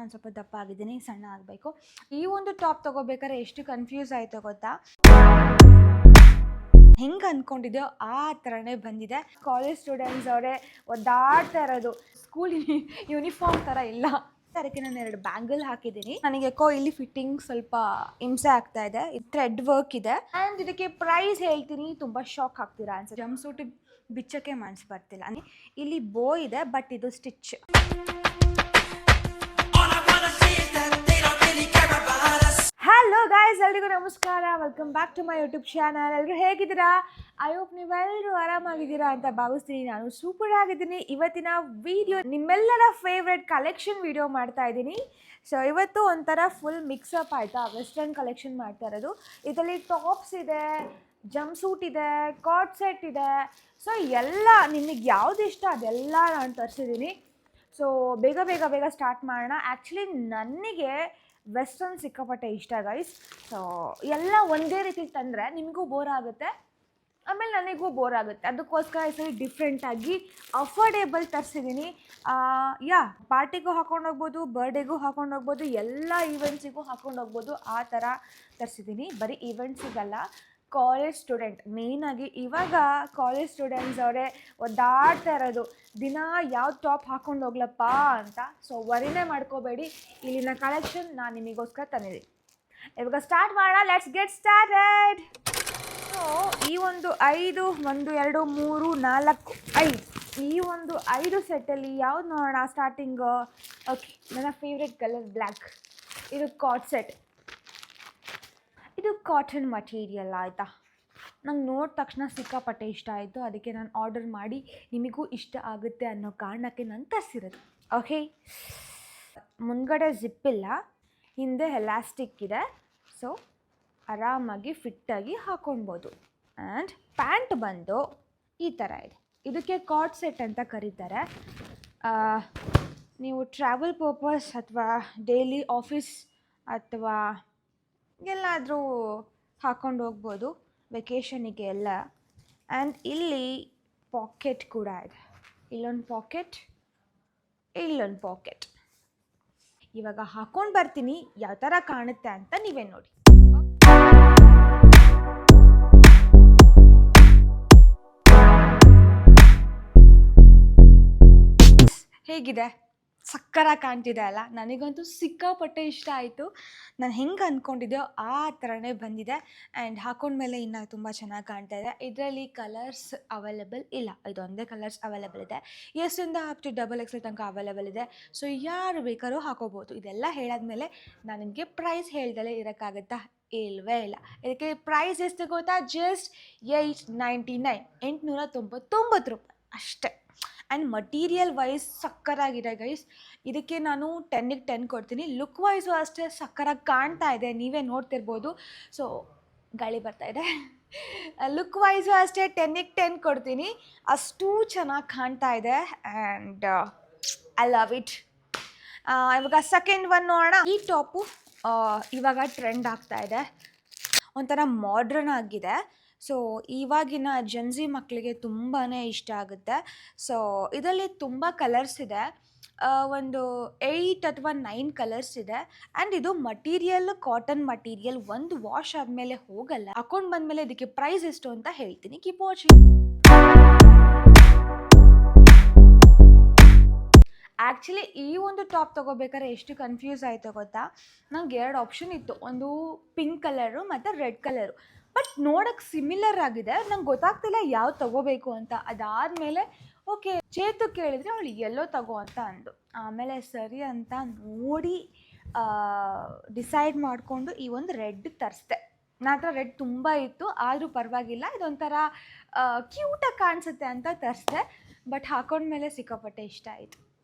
ನಾನು ಸ್ವಲ್ಪ ದಪ್ಪ ಆಗಿದ್ದೀನಿ, ಸಣ್ಣ ಆಗಬೇಕು. ಈ ಒಂದು ಟಾಪ್ ತೊಗೋಬೇಕಾದ್ರೆ ಎಷ್ಟು ಕನ್ಫ್ಯೂಸ್ ಆಯಿತು ಗೊತ್ತಾ. ಹೆಂಗೆ ಅಂದ್ಕೊಂಡಿದ್ದೆಯೋ ಆ ಥರನೇ ಬಂದಿದೆ. ಕಾಲೇಜ್ ಸ್ಟೂಡೆಂಟ್ಸ್ ಅವರೇ ಒದ್ದಾಡ್ತಾ ಇರೋದು, ಸ್ಕೂಲ್ ಯೂನಿಫಾರ್ಮ್ ಥರ ಇಲ್ಲ. ಅದಕ್ಕೆ ನಾನು 2 ಬ್ಯಾಂಗಲ್ ಹಾಕಿದ್ದೀನಿ. ನನಗೆ ಯಾಕೋ ಇಲ್ಲಿ ಫಿಟ್ಟಿಂಗ್ ಸ್ವಲ್ಪ ಹಿಂಸೆ ಆಗ್ತಾ ಇದೆ. ಥ್ರೆಡ್ ವರ್ಕ್ ಇದೆ ಆ್ಯಂಡ್ ಇದಕ್ಕೆ ಪ್ರೈಸ್ ಹೇಳ್ತೀನಿ, ತುಂಬ ಶಾಕ್ ಆಗ್ತೀರಾ ಅನ್ಸುತ್ತೆ. ಜಂಪ್ ಸೂಟ್ ಬಿಚ್ಚಕ್ಕೆ ಮನ್ಸು ಬರ್ತಿಲ್ಲ. ಇಲ್ಲಿ ಬೋ ಇದೆ, ಬಟ್ ಇದು ಸ್ಟಿಚ್. ಹಲೋ ಗಾಯ್ಸ್, ಎಲ್ರಿಗೂ ನಮಸ್ಕಾರ. Welcome back to my YouTube channel. ಎಲ್ಲರೂ ಹೇಗಿದ್ದೀರಾ? ಐ ಹೋಪ್ ನೀವೆಲ್ಲರೂ ಆರಾಮಾಗಿದ್ದೀರಾ ಅಂತ ಭಾವಿಸ್ತೀನಿ. ನಾನು ಸೂಪರ್ ಆಗಿದ್ದೀನಿ. ಇವತ್ತಿನ ವಿಡಿಯೋ ನಿಮ್ಮೆಲ್ಲರ ಫೇವ್ರೆಟ್ ಕಲೆಕ್ಷನ್ ವಿಡಿಯೋ ಮಾಡ್ತಾ ಇದ್ದೀನಿ. ಸೊ ಇವತ್ತು ಒಂಥರ ಫುಲ್ ಮಿಕ್ಸಪ್ ಆಯಿತಾ, ವೆಸ್ಟರ್ನ್ ಕಲೆಕ್ಷನ್ ಮಾಡ್ತಾ ಇರೋದು. ಇದರಲ್ಲಿ ಟಾಪ್ಸ್ ಇದೆ, ಜಂಪ್ ಸೂಟ್ ಇದೆ, ಕಾರ್ಡ್ ಸೆಟ್ ಇದೆ. ಸೊ ಎಲ್ಲ ನಿಮಗೆ ಯಾವುದು ಇಷ್ಟ ಅದೆಲ್ಲ ನಾನು ತರಿಸಿದ್ದೀನಿ. ಸೊ ಬೇಗ ಸ್ಟಾರ್ಟ್ ಮಾಡೋಣ. ಆ್ಯಕ್ಚುಲಿ ನನಗೆ ವೆಸ್ಟರ್ನ್ ಸಿಕ್ಕಾಪಟ್ಟೆ ಇಷ್ಟ ಗೈಸ್. ಸೊ ಎಲ್ಲ ಒಂದೇ ರೀತಿ ತಂದರೆ ನಿಮಗೂ ಬೋರ್ ಆಗುತ್ತೆ, ಆಮೇಲೆ ನನಗೂ ಬೋರ್ ಆಗುತ್ತೆ. ಅದಕ್ಕೋಸ್ಕರ ಈ ಸರಿ ಡಿಫ್ರೆಂಟಾಗಿ ಅಫೋರ್ಡೇಬಲ್ ತರಿಸಿದ್ದೀನಿ. ಪಾರ್ಟಿಗೂ ಹಾಕೊಂಡು ಹೋಗ್ಬೋದು, ಬರ್ಡೇಗೂ ಹಾಕೊಂಡು ಹೋಗ್ಬೋದು, ಎಲ್ಲ ಈವೆಂಟ್ಸಿಗೂ ಹಾಕೊಂಡು ಹೋಗ್ಬೋದು, ಆ ಥರ ತರಿಸಿದ್ದೀನಿ. ಬರೀ ಈವೆಂಟ್ಸಿಗಲ್ಲ, ಕಾಲೇಜ್ ಸ್ಟೂಡೆಂಟ್ ಮೇಯ್ನಾಗಿ ಇವಾಗ ಕಾಲೇಜ್ ಸ್ಟೂಡೆಂಟ್ಸ್ ಅವರೇ ಒದ್ದಾಡ್ತಾ ಇರೋದು, ದಿನ ಯಾವ ಟಾಪ್ ಹಾಕ್ಕೊಂಡು ಹೋಗ್ಲಪ್ಪ ಅಂತ. ಸೊ ವರಿನೇ ಮಾಡ್ಕೋಬೇಡಿ, ಇಲ್ಲಿನ ಕಲೆಕ್ಷನ್ ನಾನು ನಿಮಗೋಸ್ಕರ ತಂದಿದ್ದೀನಿ. ಇವಾಗ ಸ್ಟಾರ್ಟ್ ಮಾಡೋಣ. Let's get started. ಸೊ ಈ ಒಂದು 5 1 2 3 4 5 ಈ ಒಂದು 5 ಸೆಟ್ಟಲ್ಲಿ ಯಾವ್ದು ನೋಡೋಣ ಸ್ಟಾರ್ಟಿಂಗ್. ಓಕೆ, ನನ್ನ ಫೇವ್ರೆಟ್ ಕಲರ್ ಬ್ಲ್ಯಾಕ್. ಇದು ಕಾರ್ಡ್ ಸೆಟ್. ಇದು ಕಾಟನ್ ಮಟೀರಿಯಲ್ ಆಯಿತಾ. ನಂಗೆ ನೋಡಿದ ತಕ್ಷಣ ಸಿಕ್ಕಾಪಟ್ಟೆ ಇಷ್ಟ ಆಯಿತು. ಅದಕ್ಕೆ ನಾನು ಆರ್ಡರ್ ಮಾಡಿ ನಿಮಗೂ ಇಷ್ಟ ಆಗುತ್ತೆ ಅನ್ನೋ ಕಾರಣಕ್ಕೆ ನಾನು ತರಿಸಿರೋದು. ಓಕೆ, ಮುಂದ್ಗಡೆ ಜಿಪ್ಪಿಲ್ಲ, ಹಿಂದೆ ಎಲಾಸ್ಟಿಕ್ ಇದೆ. ಸೊ ಆರಾಮಾಗಿ ಫಿಟ್ಟಾಗಿ ಹಾಕೊಳ್ಬೋದು. ಆ್ಯಂಡ್ ಪ್ಯಾಂಟ್ ಬಂದು ಈ ಥರ ಇದೆ. ಇದಕ್ಕೆ ಕಾರ್ಡ್ ಸೆಟ್ ಅಂತ ಕರೀತಾರೆ. ನೀವು ಟ್ರಾವೆಲ್ ಪರ್ಪಸ್ ಅಥವಾ ಡೈಲಿ ಆಫೀಸ್ ಅಥವಾ ಎಲ್ಲಾದರೂ ಹಾಕ್ಕೊಂಡು ಹೋಗ್ಬೋದು, ವೆಕೇಷನಿಗೆ ಎಲ್ಲ. ಆ್ಯಂಡ್ ಇಲ್ಲಿ ಪಾಕೆಟ್ ಕೂಡ ಇದೆ. ಇಲ್ಲೊಂದು ಪಾಕೆಟ್, ಇಲ್ಲೊಂದು ಪಾಕೆಟ್. ಇವಾಗ ಹಾಕ್ಕೊಂಡು ಬರ್ತೀನಿ, ಯಾವ ಥರ ಕಾಣುತ್ತೆ ಅಂತ ನೀವೇ ನೋಡಿ. ಹೇಗಿದೆ? ಸಕ್ಕರಾಗಿ ಕಾಣ್ತಿದೆ ಅಲ್ಲ? ನನಗಂತೂ ಸಿಕ್ಕಾಪಟ್ಟೆ ಇಷ್ಟ ಆಯಿತು. ನಾನು ಹೆಂಗೆ ಅಂದ್ಕೊಂಡಿದ್ದೆಯೋ ಆ ಥರನೇ ಬಂದಿದೆ. ಆ್ಯಂಡ್ ಹಾಕೊಂಡ್ಮೇಲೆ ಇನ್ನೂ ತುಂಬ ಚೆನ್ನಾಗಿ ಕಾಣ್ತಾ ಇದೆ. ಇದರಲ್ಲಿ ಕಲರ್ಸ್ ಅವೈಲೇಬಲ್ ಇಲ್ಲ, ಇದೊಂದೇ ಕಲರ್ಸ್ ಅವೈಲೇಬಲ್ ಇದೆ. ಎಸ್ಸಿಂದ ಅಪ್ ಟು XXL ತನಕ ಅವೈಲೇಬಲ್ ಇದೆ. ಸೊ ಯಾರು ಬೇಕಾದ್ರೂ ಹಾಕೋಬೋದು. ಇದೆಲ್ಲ ಹೇಳಾದ್ಮೇಲೆ ನಾನು ನಿಮಗೆ ಪ್ರೈಸ್ ಹೇಳ್ದಲೇ ಇರೋಕ್ಕಾಗುತ್ತಾ? ಇಲ್ಲವೇ ಇಲ್ಲ. ಇದಕ್ಕೆ ಪ್ರೈಸ್ ಎಷ್ಟು ಗೊತ್ತಾ? ಜಸ್ಟ್ $899, $899 ಅಷ್ಟೇ. ಆ್ಯಂಡ್ ಮಟೀರಿಯಲ್ ವೈಸ್ ಸಕ್ಕರಾಗಿದೆ ಗೈಸ್. ಇದಕ್ಕೆ ನಾನು 10ಗೆ 10 ಕೊಡ್ತೀನಿ. ಲುಕ್ ವೈಸು ಅಷ್ಟೇ ಸಕ್ಕರಾಗಿ ಕಾಣ್ತಾ ಇದೆ, ನೀವೇ ನೋಡ್ತಿರ್ಬೋದು. ಸೊ ಗಾಳಿ ಬರ್ತಾಯಿದೆ. ಲುಕ್ ವೈಸು ಅಷ್ಟೇ 10ಗೆ 10 ಕೊಡ್ತೀನಿ, ಅಷ್ಟೂ ಚೆನ್ನಾಗಿ ಕಾಣ್ತಾ ಇದೆ. And I love it. ಇವಾಗ ಸೆಕೆಂಡ್ ಒನ್ ನೋಡೋಣ. ಈ ಟಾಪು ಇವಾಗ ಟ್ರೆಂಡ್ ಆಗ್ತಾ ಇದೆ, ಒಂಥರ ಮಾಡ್ರನ್ ಆಗಿದೆ. ಸೊ ಇವಾಗಿನ ಜನ್ಜಿ ಮಕ್ಕಳಿಗೆ ತುಂಬಾ ಇಷ್ಟ ಆಗುತ್ತೆ. ಸೊ ಇದರಲ್ಲಿ ತುಂಬ ಕಲರ್ಸ್ ಇದೆ, ಒಂದು 8 ಅಥವಾ 9 ಕಲರ್ಸ್ ಇದೆ. ಆ್ಯಂಡ್ ಇದು ಮಟೀರಿಯಲ್ ಕಾಟನ್ ಮಟೀರಿಯಲ್, ಒಂದು ವಾಶ್ ಆದಮೇಲೆ ಹೋಗಲ್ಲ. ಹಾಕೊಂಡು ಬಂದಮೇಲೆ ಇದಕ್ಕೆ ಪ್ರೈಸ್ ಎಷ್ಟು ಅಂತ ಹೇಳ್ತೀನಿ. Keep watching. ಆ್ಯಕ್ಚುಲಿ ಈ ಒಂದು ಟಾಪ್ ತೊಗೋಬೇಕಾದ್ರೆ ಎಷ್ಟು ಕನ್ಫ್ಯೂಸ್ ಆಯಿತು ಗೊತ್ತಾ. ನಂಗೆ 2 ಆಪ್ಷನ್ ಇತ್ತು, ಒಂದು ಪಿಂಕ್ ಕಲರು ಮತ್ತು ರೆಡ್ ಕಲರು. ಬಟ್ ನೋಡೋಕ್ಕೆ ಸಿಮಿಲರ್ ಆಗಿದೆ, ನಂಗೆ ಗೊತ್ತಾಗ್ತಿಲ್ಲ ಯಾವ್ದು ತೊಗೋಬೇಕು ಅಂತ. ಅದಾದಮೇಲೆ ಓಕೆ ಚೇತು ಕೇಳಿದರೆ ಅವಳು ಎಲ್ಲೋ ತಗೋ ಅಂತ ಅಂದು. ಆಮೇಲೆ ಸರಿ ಅಂತ ನೋಡಿ ಡಿಸೈಡ್ ಮಾಡಿಕೊಂಡು ಈ ಒಂದು ರೆಡ್ ತರಿಸ್ದೆ. ನನ್ನ ಹತ್ರ ರೆಡ್ ತುಂಬ ಇತ್ತು, ಆದರೂ ಪರವಾಗಿಲ್ಲ, ಇದೊಂಥರ ಕ್ಯೂಟಾಗಿ ಕಾಣಿಸುತ್ತೆ ಅಂತ ತರಿಸ್ದೆ. ಬಟ್ ಹಾಕೊಂಡ್ಮೇಲೆ ಸಿಕ್ಕಾಪಟ್ಟೆ ಇಷ್ಟ ಆಯಿತು,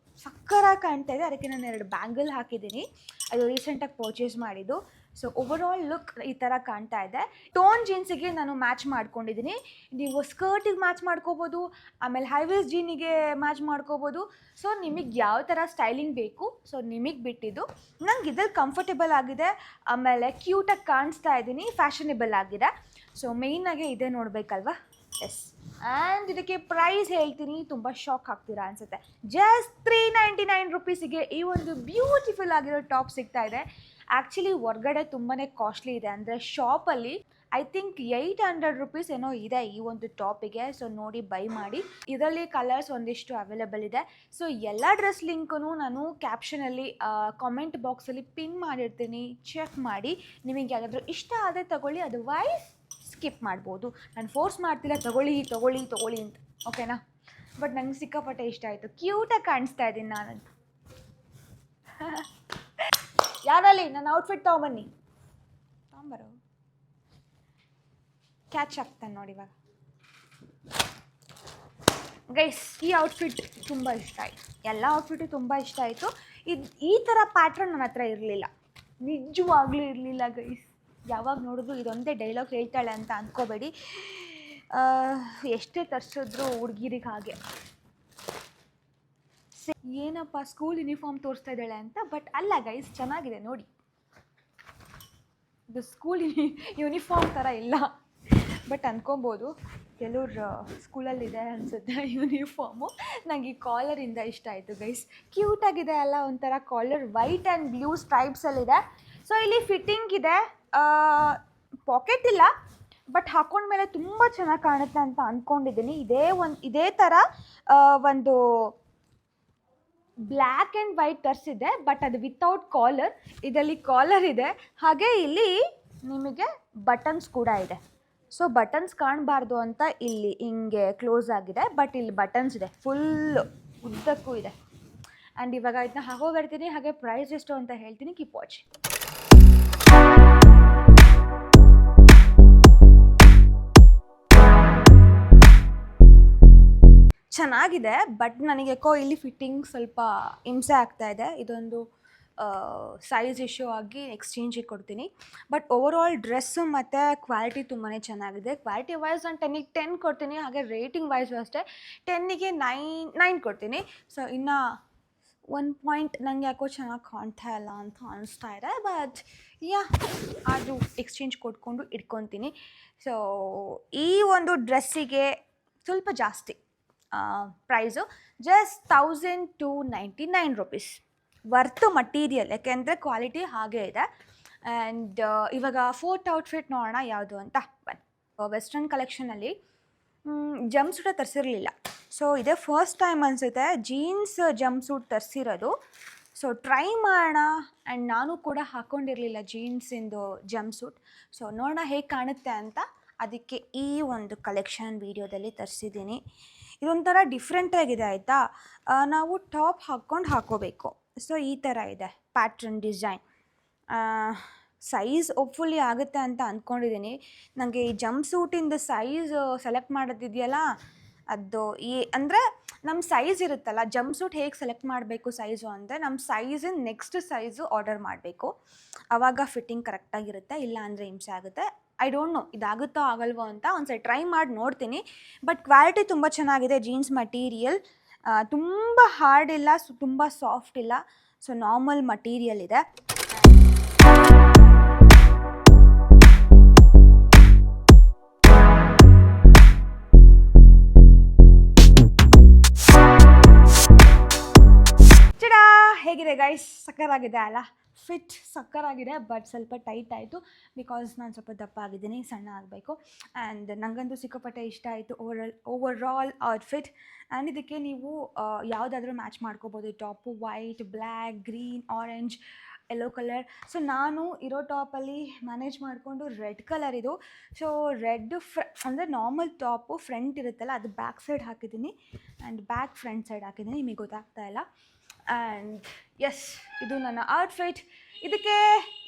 ಸಕ್ಕರಾಗಿ ಕಾಣ್ತಾ ಇದೆ. ಅದಕ್ಕೆ ನಾನು 2 ಬ್ಯಾಂಗಲ್ ಹಾಕಿದ್ದೀನಿ. ಅದು ರೀಸೆಂಟಾಗಿ ಪರ್ಚೇಸ್ ಮಾಡಿದ್ದು. ಸೊ ಓವರಾಲ್ ಲುಕ್ ಈ ಥರ ಕಾಣ್ತಾ ಇದೆ. ಟೋನ್ ಜೀನ್ಸಿಗೆ ನಾನು ಮ್ಯಾಚ್ ಮಾಡ್ಕೊಂಡಿದ್ದೀನಿ. ನೀವು ಸ್ಕರ್ಟಿಗೆ ಮ್ಯಾಚ್ ಮಾಡ್ಕೋಬೋದು, ಆಮೇಲೆ ಹೈವೇಸ್ ಜೀನಿಗೆ ಮ್ಯಾಚ್ ಮಾಡ್ಕೋಬೋದು. ಸೊ ನಿಮಗೆ ಯಾವ ಥರ ಸ್ಟೈಲಿಂಗ್ ಬೇಕು, ಸೊ ನಿಮಗೆ ಬಿಟ್ಟಿದ್ದು. ನಂಗೆ ಇದ್ರಲ್ಲಿ ಕಂಫರ್ಟೇಬಲ್ ಆಗಿದೆ, ಆಮೇಲೆ ಕ್ಯೂಟಾಗಿ ಕಾಣಿಸ್ತಾ ಇದ್ದೀನಿ, ಫ್ಯಾಷನೇಬಲ್ ಆಗಿದೆ. ಸೊ ಮೇಯ್ನಾಗಿ ಇದೇ ನೋಡಬೇಕಲ್ವಾ. ಎಸ್, ಆ್ಯಂಡ್ ಇದಕ್ಕೆ ಪ್ರೈಸ್ ಹೇಳ್ತೀನಿ, ತುಂಬ ಶಾಕ್ ಆಗ್ತೀರಾ ಅನಿಸುತ್ತೆ. ಜಸ್ಟ್ 399 ರುಪೀಸಿಗೆ ಈ ಒಂದು ಬ್ಯೂಟಿಫುಲ್ ಆಗಿರೋ ಟಾಪ್ ಸಿಗ್ತಾ ಇದೆ. ಆ್ಯಕ್ಚುಲಿ ಹೊರ್ಗಡೆ ತುಂಬಾ ಕಾಸ್ಟ್ಲಿ ಇದೆ, ಅಂದರೆ ಶಾಪಲ್ಲಿ ಐ ಥಿಂಕ್ 800 ರುಪೀಸ್ ಏನೋ ಇದೆ ಈ ಒಂದು ಟಾಪಿಗೆ. ಸೊ ನೋಡಿ ಬೈ ಮಾಡಿ. ಇದರಲ್ಲಿ ಕಲರ್ಸ್ ಒಂದಿಷ್ಟು ಅವೈಲೇಬಲ್ ಇದೆ. ಸೊ ಎಲ್ಲ ಡ್ರೆಸ್ ಲಿಂಕೂ ನಾನು ಕ್ಯಾಪ್ಷನಲ್ಲಿ ಕಾಮೆಂಟ್ ಬಾಕ್ಸಲ್ಲಿ ಪಿನ್ ಮಾಡಿರ್ತೀನಿ, ಚೆಕ್ ಮಾಡಿ. ನಿಮಗೆ ಯಾವ್ದಾದ್ರು ಇಷ್ಟ ಆದರೆ ತಗೊಳ್ಳಿ, ಅದರ್ವೈಸ್ ಸ್ಕಿಪ್ ಮಾಡ್ಬೋದು. ನಾನು ಫೋರ್ಸ್ ಮಾಡ್ತಿಲ್ಲ ತಗೊಳ್ಳಿ ತಗೊಳ್ಳಿ ತಗೊಳ್ಳಿ ಅಂತ, ಓಕೆನಾ? ಬಟ್ ನಂಗೆ ಸಿಕ್ಕಾಪಟ್ಟೆ ಇಷ್ಟ ಆಯಿತು, ಕ್ಯೂಟಾಗಿ ಕಾಣಿಸ್ತಾ ಇದ್ದೀನಿ ನಾನಂತೂ. ಯಾರಲ್ಲಿ ನನ್ನ ಔಟ್ಫಿಟ್ ತೊಗೊಂಬನ್ನಿ, ತೊಗೊಂಬರೋ ಕ್ಯಾಚ್ ಆಗ್ತಾನೆ ನೋಡಿ ಇವಾಗ. ಗೈಸ್, ಈ ಔಟ್ಫಿಟ್ ತುಂಬ ಇಷ್ಟ ಆಯಿತು, ಎಲ್ಲ ಔಟ್ಫಿಟ್ಟು ತುಂಬ ಇಷ್ಟ ಆಯಿತು. ಈ ಥರ ಪ್ಯಾಟ್ರನ್ ನನ್ನ ಹತ್ರ ಇರಲಿಲ್ಲ, ನಿಜವಾಗ್ಲೂ ಇರಲಿಲ್ಲ ಗೈಸ್. ಯಾವಾಗ ನೋಡಿದ್ರು ಇದೊಂದೇ ಡೈಲಾಗ್ ಹೇಳ್ತಾಳೆ ಅಂತ ಅಂದ್ಕೋಬೇಡಿ. ಎಷ್ಟೇ ತರಿಸಿದ್ರು ಹುಡುಗಿರಿಗೆ ಹಾಗೆ, ಏನಪ್ಪ ಸ್ಕೂಲ್ ಯೂನಿಫಾರ್ಮ್ ತೋರಿಸ್ತಾ ಇದ್ದಾಳೆ ಅಂತ. ಬಟ್ ಅಲ್ಲ ಗೈಸ್, ಚೆನ್ನಾಗಿದೆ ನೋಡಿ. ಇದು ಸ್ಕೂಲ್ ಯೂನಿಫಾರ್ಮ್ ಥರ ಇಲ್ಲ, ಬಟ್ ಅಂದ್ಕೊಬೋದು ಕೆಲವ್ರು ಸ್ಕೂಲಲ್ಲಿದೆ ಅನಿಸುತ್ತೆ ಯೂನಿಫಾರ್ಮು. ನನಗೆ ಈ ಕಾಲರಿಂದ ಇಷ್ಟ ಆಯಿತು ಗೈಸ್, ಕ್ಯೂಟಾಗಿದೆ ಅಲ್ಲ, ಒಂಥರ ಕಾಲರ್ ವೈಟ್ ಆ್ಯಂಡ್ ಬ್ಲೂ ಸ್ಟ್ರೈಪ್ಸಲ್ಲಿದೆ. ಸೊ ಇಲ್ಲಿ ಫಿಟ್ಟಿಂಗ್ ಇದೆ, ಪಾಕೆಟ್ ಇಲ್ಲ, ಬಟ್ ಹಾಕೊಂಡ್ಮೇಲೆ ತುಂಬ ಚೆನ್ನಾಗಿ ಕಾಣುತ್ತೆ ಅಂತ ಅಂದ್ಕೊಂಡಿದ್ದೀನಿ. ಇದೇ ಥರ ಒಂದು ಬ್ಲ್ಯಾಕ್ ಆ್ಯಂಡ್ ವೈಟ್ ತರಿಸಿದೆ, ಬಟ್ ಅದು ವಿತೌಟ್ ಕಾಲರ್. ಇದರಲ್ಲಿ ಕಾಲರ್ ಇದೆ, ಹಾಗೆ ಇಲ್ಲಿ ನಿಮಗೆ ಬಟನ್ಸ್ ಕೂಡ ಇದೆ. ಸೊ ಬಟನ್ಸ್ ಕಾಣಬಾರ್ದು ಅಂತ ಇಲ್ಲಿ ಹಿಂಗೆ ಕ್ಲೋಸ್ ಆಗಿದೆ, ಬಟ್ ಇಲ್ಲಿ ಬಟನ್ಸ್ ಇದೆ, ಫುಲ್ಲು ಉದ್ದಕ್ಕೂ ಇದೆ. ಆ್ಯಂಡ್ ಇವಾಗ ಇದನ್ನ ಹಾಕೋಗಿರ್ತೀನಿ, ಹಾಗೆ ಪ್ರೈಸ್ ಎಷ್ಟು ಅಂತ ಹೇಳ್ತೀನಿ, ಕೀಪ್ ವಾಚ್. ಚೆನ್ನಾಗಿದೆ, ಬಟ್ ನನಗೆ ಯಾಕೋ ಇಲ್ಲಿ ಫಿಟ್ಟಿಂಗ್ ಸ್ವಲ್ಪ ಹಿಂಸೆ ಆಗ್ತಾ ಇದೆ. ಇದೊಂದು ಸೈಜ್ ಇಶ್ಯೂ ಆಗಿ ಎಕ್ಸ್ಚೇಂಜಿಗೆ ಕೊಡ್ತೀನಿ. ಬಟ್ ಓವರಾಲ್ ಡ್ರೆಸ್ಸು ಮತ್ತು ಕ್ವಾಲಿಟಿ ತುಂಬಾ ಚೆನ್ನಾಗಿದೆ. ಕ್ವಾಲಿಟಿ ವೈಸ್ ನಾನು 10ಗೆ 10 ಕೊಡ್ತೀನಿ, ಹಾಗೆ ರೇಟಿಂಗ್ ವೈಸು ಅಷ್ಟೇ 10ಗೆ 9 ಕೊಡ್ತೀನಿ. ಸೊ ಇನ್ನು 1 ಪಾಯಿಂಟ್ ನನಗೆ ಯಾಕೋ ಚೆನ್ನಾಗಿ ಕಾಣ್ತಾ ಇಲ್ಲ ಅಂತ ಅನಿಸ್ತಾ ಇದೆ, ಬಟ್ ಅದು ಎಕ್ಸ್ಚೇಂಜ್ ಕೊಟ್ಕೊಂಡು ಇಟ್ಕೊತೀನಿ. ಸೊ ಈ ಒಂದು ಡ್ರೆಸ್ಸಿಗೆ ಸ್ವಲ್ಪ ಜಾಸ್ತಿ ಪ್ರೈಸು, ಜಸ್ಟ್ 1299 ರುಪೀಸ್. ವರ್ತು ಮಟೀರಿಯಲ್, ಯಾಕೆಂದರೆ ಕ್ವಾಲಿಟಿ ಹಾಗೇ ಇದೆ. ಆ್ಯಂಡ್ ಇವಾಗ ಫೋರ್ತ್ ಔಟ್ಫಿಟ್ ನೋಡೋಣ ಯಾವುದು ಅಂತ ಬನ್ನಿ. ವೆಸ್ಟರ್ನ್ ಕಲೆಕ್ಷನಲ್ಲಿ ಜಂಪ್ ಸೂಟ ತರಿಸಿರಲಿಲ್ಲ, ಸೊ ಇದೇ ಫಸ್ಟ್ ಟೈಮ್ ಅನಿಸುತ್ತೆ ಜೀನ್ಸ್ ಜಂಪ್ ಸೂಟ್ ತರಿಸಿರೋದು. ಸೊ ಟ್ರೈ ಮಾಡೋಣ. ಆ್ಯಂಡ್ ನಾನು ಕೂಡ ಹಾಕ್ಕೊಂಡಿರಲಿಲ್ಲ ಜೀನ್ಸಿಂದು ಜಂಪ್ ಸೂಟ್, ಸೊ ನೋಡೋಣ ಹೇಗೆ ಕಾಣುತ್ತೆ ಅಂತ. ಅದಕ್ಕೆ ಈ ಒಂದು ಕಲೆಕ್ಷನ್ ವೀಡಿಯೋದಲ್ಲಿ ತರಿಸಿದ್ದೀನಿ. ಇದೊಂಥರ ಡಿಫ್ರೆಂಟಾಗಿದೆ ಆಯಿತಾ. ನಾವು ಟಾಪ್ ಹಾಕ್ಕೋಬೇಕು. ಸೊ ಈ ಥರ ಇದೆ ಪ್ಯಾಟ್ರನ್ ಡಿಸೈನ್. ಸೈಜ್ ಹೋಪ್ಫುಲಿ ಆಗುತ್ತೆ ಅಂತ ಅಂದ್ಕೊಂಡಿದ್ದೀನಿ. ನನಗೆ ಈ ಜಂಪ್ ಸೂಟಿಂದ ಸೈಜ್ ಸೆಲೆಕ್ಟ್ ಮಾಡೋದಿದೆಯಲ್ಲ, ಅದು ಅಂದರೆ ನಮ್ಮ ಸೈಜ್ ಇರುತ್ತಲ್ಲ, ಜಂಪ್ ಸೂಟ್ ಹೇಗೆ ಸೆಲೆಕ್ಟ್ ಮಾಡಬೇಕು ಸೈಜು ಅಂದರೆ ನಮ್ಮ ಸೈಜಿನ ನೆಕ್ಸ್ಟ್ ಸೈಜು ಆರ್ಡರ್ ಮಾಡಬೇಕು, ಆವಾಗ ಫಿಟ್ಟಿಂಗ್ ಕರೆಕ್ಟಾಗಿರುತ್ತೆ. ಇಲ್ಲ ಅಂದರೆ ಹಿಂಸೆ ಆಗುತ್ತೆ. ಐ ಡೋಂಟ್ ನೋ ಇದಾಗುತ್ತೋ ಆಗಲ್ವೋ ಅಂತ ಒಂದ್ಸರಿ ಟ್ರೈ ಮಾಡಿ ನೋಡ್ತೀನಿ. ಬಟ್ ಕ್ವಾಲಿಟಿ ತುಂಬ ಚೆನ್ನಾಗಿದೆ. ಜೀನ್ಸ್ ಮಟೀರಿಯಲ್ ತುಂಬ ಹಾರ್ಡ್ ಇಲ್ಲ, ತುಂಬ ಸಾಫ್ಟ್ ಇಲ್ಲ, ಸೊ ನಾರ್ಮಲ್ ಮಟೀರಿಯಲ್ ಇದೆ. ಚಡಾ, ಹೇಗಿದೆ ಗೈಸ್? ಸಕ್ಕರಾಗಿದೆ ಅಲ್ಲ? ಫಿಟ್ ಸಕ್ಕರಾಗಿದೆ, ಬಟ್ ಸ್ವಲ್ಪ ಟೈಟ್ ಆಯಿತು ಬಿಕಾಸ್ ನಾನು ಸ್ವಲ್ಪ ದಪ್ಪ ಆಗಿದ್ದೀನಿ, ಸಣ್ಣ ಆಗಬೇಕು. ಆ್ಯಂಡ್ ನನಗಂತೂ ಸಿಕ್ಕಾಪಟ್ಟೆ ಇಷ್ಟ ಆಯಿತು ಓವರಾಲ್ ಔಟ್ಫಿಟ್. ಆ್ಯಂಡ್ ಇದಕ್ಕೆ ನೀವು ಯಾವುದಾದ್ರೂ ಮ್ಯಾಚ್ ಮಾಡ್ಕೋಬೋದು. Top white, black, green, orange, yellow colour. So ನಾನು ಇರೋ ಟಾಪಲ್ಲಿ ಮ್ಯಾನೇಜ್ ಮಾಡಿಕೊಂಡು ರೆಡ್ ಕಲರ್ ಇದು. ಸೊ ರೆಡ್ ಅಂದರೆ ನಾರ್ಮಲ್ ಟಾಪು ಫ್ರಂಟ್ ಇರುತ್ತಲ್ಲ, ಅದು ಬ್ಯಾಕ್ ಸೈಡ್ ಹಾಕಿದ್ದೀನಿ, ಆ್ಯಂಡ್ ಬ್ಯಾಕ್ ಫ್ರಂಟ್ ಸೈಡ್ ಹಾಕಿದ್ದೀನಿ, ನಿಮಗೆ ಗೊತ್ತಾಗ್ತಾ ಇಲ್ಲ. ಆ್ಯಂಡ್ ಎಸ್, ಇದು ನನ್ನ ಔಟ್ಫಿಟ್. ಇದಕ್ಕೆ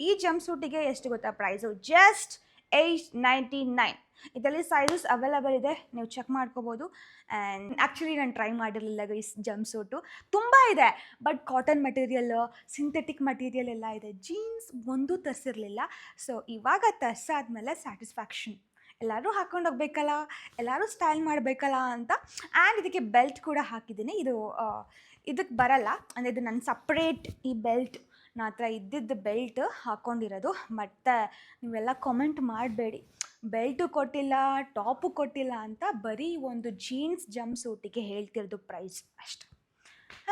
ಈ ಜಂಪ್ ಸೂಟಿಗೆ ಎಷ್ಟು ಗೊತ್ತಾ ಪ್ರೈಸು? ಜಸ್ಟ್ 899. ಇದರಲ್ಲಿ ಸೈಜಸ್ ಅವೈಲೇಬಲ್ ಇದೆ, ನೀವು ಚೆಕ್ ಮಾಡ್ಕೋಬೋದು. ಆ್ಯಂಡ್ ಆ್ಯಕ್ಚುಲಿ ನಾನು ಟ್ರೈ ಮಾಡಿರಲಿಲ್ಲ ಗೈಸ್ ಜಂಪ್ ಸೂಟು. ತುಂಬ ಇದೆ, but cotton material, synthetic material ಎಲ್ಲ ಇದೆ. ಜೀನ್ಸ್ ಒಂದೂ ತರಿಸಿರಲಿಲ್ಲ. ಸೊ ಇವಾಗ ತರಿಸಾದ್ಮೇಲೆ ಸ್ಯಾಟಿಸ್ಫ್ಯಾಕ್ಷನ್. ಎಲ್ಲರೂ ಹಾಕ್ಕೊಂಡು ಹೋಗ್ಬೇಕಲ್ಲ, ಎಲ್ಲರೂ ಸ್ಟೈಲ್ ಮಾಡಬೇಕಲ್ಲ ಅಂತ. ಆ್ಯಂಡ್ ಇದಕ್ಕೆ ಬೆಲ್ಟ್ ಕೂಡ ಹಾಕಿದ್ದೀನಿ. ಇದಕ್ಕೆ ಬರಲ್ಲ, ಅಂದರೆ ಇದು ನನ್ನ ಸಪ್ರೇಟ್ ಈ ಬೆಲ್ಟ್, ನನ್ನ ಹತ್ರ ಇದ್ದಿದ್ದು ಬೆಲ್ಟ್ ಹಾಕ್ಕೊಂಡಿರೋದು. ಮತ್ತು ನೀವೆಲ್ಲ ಕಾಮೆಂಟ್ ಮಾಡಬೇಡಿ, ಬೆಲ್ಟು ಕೊಟ್ಟಿಲ್ಲ, ಟಾಪು ಕೊಟ್ಟಿಲ್ಲ ಅಂತ ಬರೀ ಒಂದು ಜೀನ್ಸ್ ಜಂಪ್ ಸೂಟಿಗೆ ಹೇಳ್ತಿರೋದು ಪ್ರೈಸ್ ಅಷ್ಟೆ.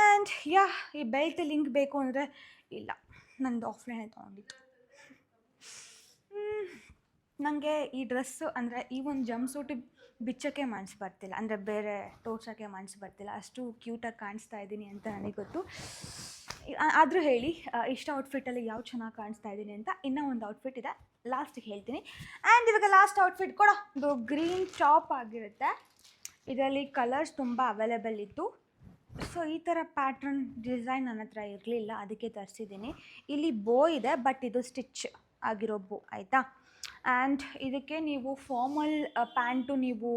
ಆ್ಯಂಡ್ ಯಾ, ಈ ಬೆಲ್ಟ್ ಲಿಂಕ್ ಬೇಕು ಅಂದರೆ ಇಲ್ಲ, ನಂದು ಆಫ್ಲೈನೇ ತೊಗೊಂಡಿತ್ತು. ನನಗೆ ಈ ಡ್ರೆಸ್ಸು ಅಂದರೆ ಈ ಒಂದು ಜಂಪ್ ಸೂಟ್ ಬಿಚ್ಚೋಕ್ಕೆ ಮನಸ್ಸು ಬರ್ತಿಲ್ಲ, ಅಂದರೆ ಬೇರೆ ತೋರ್ಸೋಕ್ಕೆ ಮನಸ್ಸು ಬರ್ತಿಲ್ಲ, ಅಷ್ಟು ಕ್ಯೂಟಾಗಿ ಕಾಣಿಸ್ತಾ ಇದ್ದೀನಿ ಅಂತ ನನಗೆ ಗೊತ್ತು. ಆದರೂ ಹೇಳಿ, ಇಷ್ಟ ಔಟ್ಫಿಟ್ಟಲ್ಲಿ ಯಾವ ಚೆನ್ನಾಗಿ ಕಾಣಿಸ್ತಾ ಇದ್ದೀನಿ ಅಂತ. ಇನ್ನೂ ಒಂದು ಔಟ್ಫಿಟ್ ಇದೆ, ಲಾಸ್ಟಿಗೆ ಹೇಳ್ತೀನಿ. ಆ್ಯಂಡ್ ಇವಾಗ ಲಾಸ್ಟ್ ಔಟ್ಫಿಟ್ ಕೂಡ ಒಂದು ಗ್ರೀನ್ ಟಾಪ್ ಆಗಿರುತ್ತೆ. ಇದರಲ್ಲಿ ಕಲರ್ಸ್ ತುಂಬ ಅವೈಲೇಬಲ್ ಇತ್ತು. ಸೊ ಈ ಥರ ಪ್ಯಾಟ್ರನ್ ಡಿಸೈನ್ ನನ್ನ ಹತ್ರ ಇರಲಿಲ್ಲ, ಅದಕ್ಕೆ ತರಿಸಿದ್ದೀನಿ. ಇಲ್ಲಿ ಬೋ ಇದೆ, ಬಟ್ ಇದು ಸ್ಟಿಚ್ ಆಗಿರೋ ಬೋ, ಆಯಿತಾ. ಆ್ಯಂಡ್ ಇದಕ್ಕೆ ನೀವು ಫಾರ್ಮಲ್ ಪ್ಯಾಂಟು ನೀವು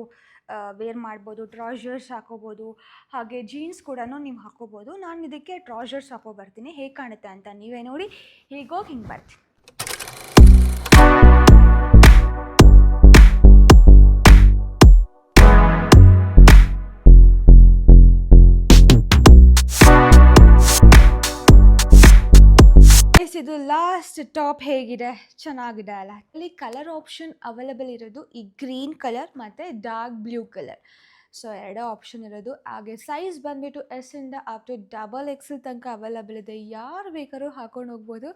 ವೇರ್ ಮಾಡ್ಬೋದು, ಟ್ರೌಸರ್ಸ್ ಹಾಕೋಬೋದು, ಹಾಗೆ ಜೀನ್ಸ್ ಕೂಡ ನೀವು ಹಾಕೋಬೋದು. ನಾನು ಇದಕ್ಕೆ ಟ್ರೌಸರ್ಸ್ ಹಾಕೋ ಬರ್ತೀನಿ, ಹೇಗೆ ಕಾಣುತ್ತೆ ಅಂತ ನೀವೇ ನೋಡಿ. ಹೀಗೋಗಿ ಹಿಂಗೆ ಬರ್ತೀನಿ. ಇದು ಲಾಸ್ಟ್ ಟಾಪ್ ಹೇಗಿದೆ, ಚೆನ್ನಾಗಿದೆ ಅಲ್ಲ. ಇಲ್ಲಿ ಕಲರ್ ಆಪ್ಷನ್ ಅವೈಲೇಬಲ್ ಇರೋದು ಈ ಗ್ರೀನ್ ಕಲರ್ ಮತ್ತು ಡಾರ್ಕ್ ಬ್ಲೂ ಕಲರ್. ಸೊ ಎರಡೇ ಆಪ್ಷನ್ ಇರೋದು. ಹಾಗೆ ಸೈಜ್ ಬಂದುಬಿಟ್ಟು ಎಸ್ಸಿಂದ ಅಪ್ ಟು XXL ತನಕ ಅವೈಲೇಬಲ್ ಇದೆ, ಯಾರು ಬೇಕಾದ್ರೂ ಹಾಕೊಂಡು ಹೋಗ್ಬೋದು.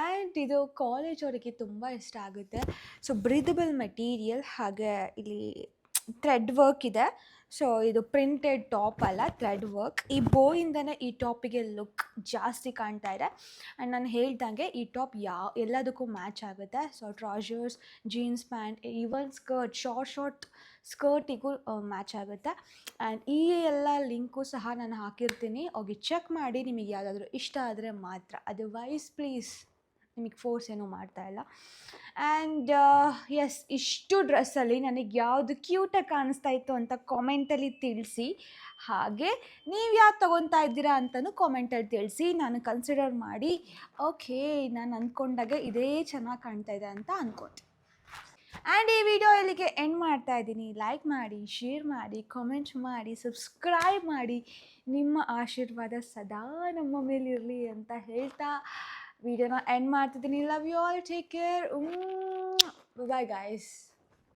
ಆ್ಯಂಡ್ ಇದು ಕಾಲೇಜ್ ಅವರಿಗೆ ತುಂಬ ಇಷ್ಟ ಆಗುತ್ತೆ. ಸೊ ಬ್ರೀದಬಲ್ ಮೆಟೀರಿಯಲ್, ಹಾಗೆ ಇಲ್ಲಿ ಥ್ರೆಡ್ ವರ್ಕ್ ಇದೆ. ಸೊ ಇದು ಪ್ರಿಂಟೆಡ್ ಟಾಪ್ ಅಲ್ಲ, ಥ್ರೆಡ್ ವರ್ಕ್. ಈ ಬೋಯಿಂದನೇ ಈ ಟಾಪಿಗೆ ಲುಕ್ ಜಾಸ್ತಿ ಕಾಣ್ತಾ ಇದೆ. ಆ್ಯಂಡ್ ನಾನು ಹೇಳ್ದಂಗೆ ಈ ಟಾಪ್ ಎಲ್ಲದಕ್ಕೂ ಮ್ಯಾಚ್ ಆಗುತ್ತೆ. So trousers, jeans pant, even skirt, short ಸ್ಕರ್ಟಿಗೂ ಮ್ಯಾಚ್ ಆಗುತ್ತೆ. ಆ್ಯಂಡ್ ಈ ಎಲ್ಲ ಲಿಂಕು ಸಹ ನಾನು ಹಾಕಿರ್ತೀನಿ, ಹೋಗಿ ಚೆಕ್ ಮಾಡಿ. ನಿಮಗೆ ಯಾವುದಾದ್ರೂ ಇಷ್ಟ ಆದರೆ ಮಾತ್ರ, ಅದರ್ವೈಸ್ ಪ್ಲೀಸ್ ನಿಮಗೆ ಫೋರ್ಸ್ ಏನೂ ಮಾಡ್ತಾಯಿಲ್ಲ. ಆ್ಯಂಡ್ ಎಸ್, ಇಷ್ಟು ಡ್ರೆಸ್ಸಲ್ಲಿ ನನಗೆ ಯಾವುದು ಕ್ಯೂಟಾಗಿ ಕಾಣಿಸ್ತಾ ಇತ್ತು ಅಂತ ಕಾಮೆಂಟಲ್ಲಿ ತಿಳಿಸಿ. ಹಾಗೆ ನೀವು ಯಾವ್ದು ತೊಗೊತಾ ಇದ್ದೀರಾ ಅಂತಲೂ ಕಾಮೆಂಟಲ್ಲಿ ತಿಳಿಸಿ. ನಾನು ಕನ್ಸಿಡರ್ ಮಾಡಿ ಓಕೆ, ನಾನು ಅಂದ್ಕೊಂಡಾಗೆ ಇದೇ ಚೆನ್ನಾಗಿ ಕಾಣ್ತಾ ಇದೆ ಅಂತ ಅಂದ್ಕೊತೀನಿ. ಆ್ಯಂಡ್ ಈ ವಿಡಿಯೋ ಇಲ್ಲಿಗೆ ಎಂಡ್ ಮಾಡ್ತಾ ಇದ್ದೀನಿ. ಲೈಕ್ ಮಾಡಿ, ಶೇರ್ ಮಾಡಿ, ಕಾಮೆಂಟ್ ಮಾಡಿ, ಸಬ್ಸ್ಕ್ರೈಬ್ ಮಾಡಿ. ನಿಮ್ಮ ಆಶೀರ್ವಾದ ಸದಾ ನಮ್ಮ ಮೇಲಿರಲಿ ಅಂತ ಹೇಳ್ತಾ ವಿಡಿಯೋನ ಎಂಡ್ ಮಾಡ್ತಿದ್ದೀನಿ. Love you all, take care, bye guys.